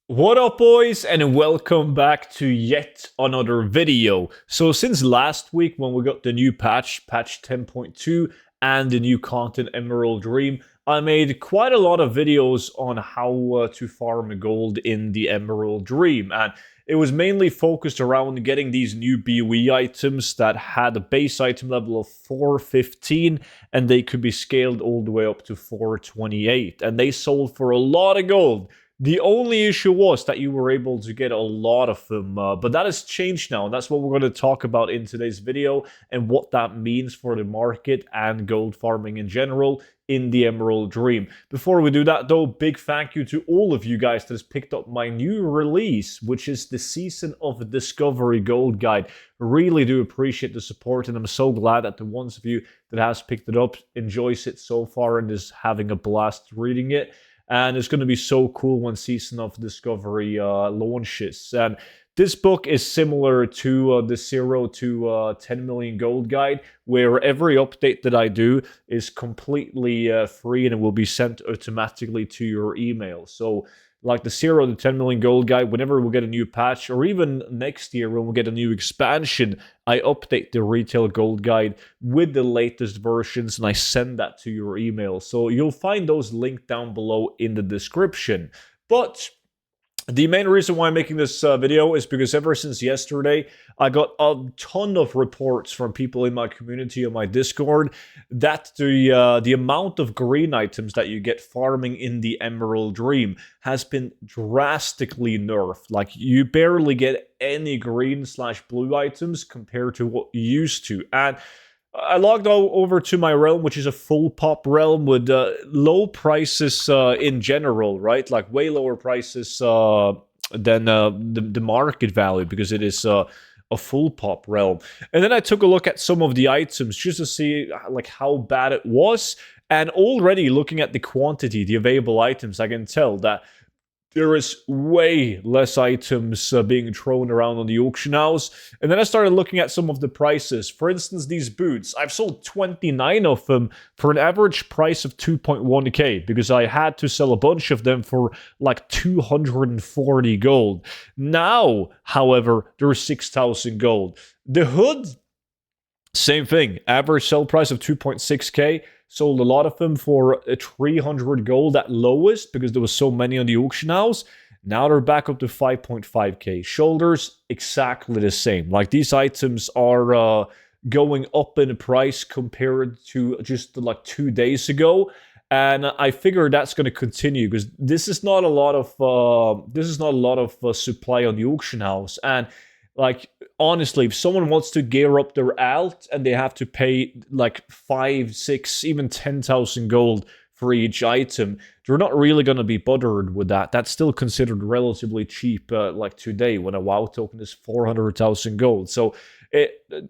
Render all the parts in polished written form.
What up, boys, and welcome back to yet another video. So since last week when we got the new patch 10.2, and the new content Emerald Dream, I made quite a lot of videos on how to farm gold in the Emerald Dream, and it was mainly focused around getting these new BOE items that had a base item level of 415, and they could be scaled all the way up to 428, and they sold for a lot of gold. The only issue was that you were able to get a lot of them, but that has changed now, and that's what we're going to talk about in today's video, and what that means for the market and gold farming in general in the Emerald Dream. Before we do that though, big thank you to all of you guys that has picked up my new release, which is the Season of Discovery Gold Guide. Really do appreciate the support, and I'm so glad that the ones of you that has picked it up enjoys it so far and is having a blast reading it. And it's going to be so cool when Season of Discovery launches. And this book is similar to the 0 to 10 million gold guide, where every update that I do is completely free and it will be sent automatically to your email. So like the 0 to 10 million gold guide, whenever we get a new patch, or even next year when we get a new expansion, I update the retail gold guide with the latest versions and I send that to your email. So you'll find those linked down below in the description. But the main reason why I'm making this video is because ever since yesterday, I got a ton of reports from people in my community on my Discord that the amount of green items that you get farming in the Emerald Dream has been drastically nerfed. Like, you barely get any green/blue items compared to what you used to. And I logged over to my realm, which is a full pop realm with low prices in general, right? Like way lower prices than the market value, because it is a full pop realm. And then I took a look at some of the items just to see like how bad it was. And already looking at the quantity, the available items, I can tell that there is way less items being thrown around on the auction house. And then I started looking at some of the prices. For instance, these boots. I've sold 29 of them for an average price of 2.1k, because I had to sell a bunch of them for like 240 gold. Now, however, there's 6,000 gold. The hood, same thing. Average sell price of 2.6k. Sold a lot of them for 300 gold at lowest, because there was so many on the auction house. Now they're back up to 5.5k. Shoulders, exactly the same. Like, these items are going up in price compared to just like 2 days ago. And I figure that's going to continue, because this is not a lot of supply on the auction house. And like, honestly, if someone wants to gear up their alt and they have to pay like 5, 6, even 10,000 gold for each item, they're not really going to be bothered with that. That's still considered relatively cheap, like today, when a WoW token is 400,000 gold. So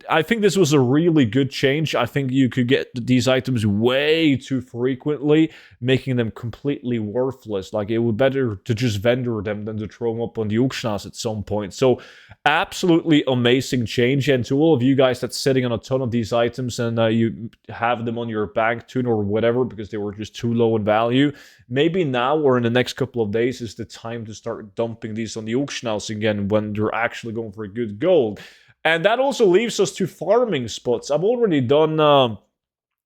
I think this was a really good change. I think you could get these items way too frequently, making them completely worthless. Like, it would be better to just vendor them than to throw them up on the auction house at some point. So absolutely amazing change. And to all of you guys that's sitting on a ton of these items and you have them on your bank tune or whatever because they were just too low in value, maybe now or in the next couple of days is the time to start dumping these on the auction house again when they're actually going for good gold. And that also leaves us to farming spots. I've already done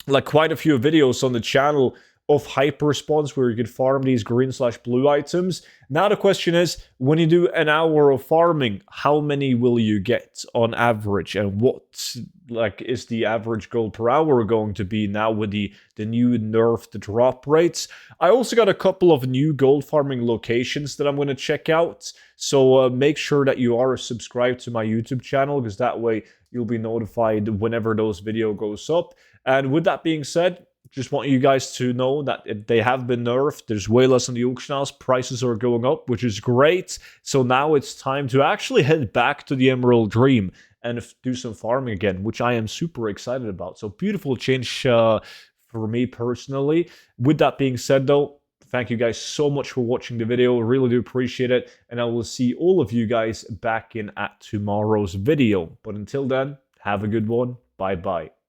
like quite a few videos on the channel of hyper spawns where you can farm these green/blue items. Now the question is, when you do an hour of farming, how many will you get on average, and what like is the average gold per hour going to be now with the new nerfed drop rates? I also got a couple of new gold farming locations that I'm going to check out. So make sure that you are subscribed to my YouTube channel, because that way you'll be notified whenever those video goes up. And with that being said, just want you guys to know that they have been nerfed. There's way less on the auction house. Prices are going up, which is great. So now it's time to actually head back to the Emerald Dream and do some farming again, which I am super excited about. So beautiful change for me personally. With that being said though, thank you guys so much for watching the video. I really do appreciate it. And I will see all of you guys back in at tomorrow's video. But until then, have a good one. Bye-bye.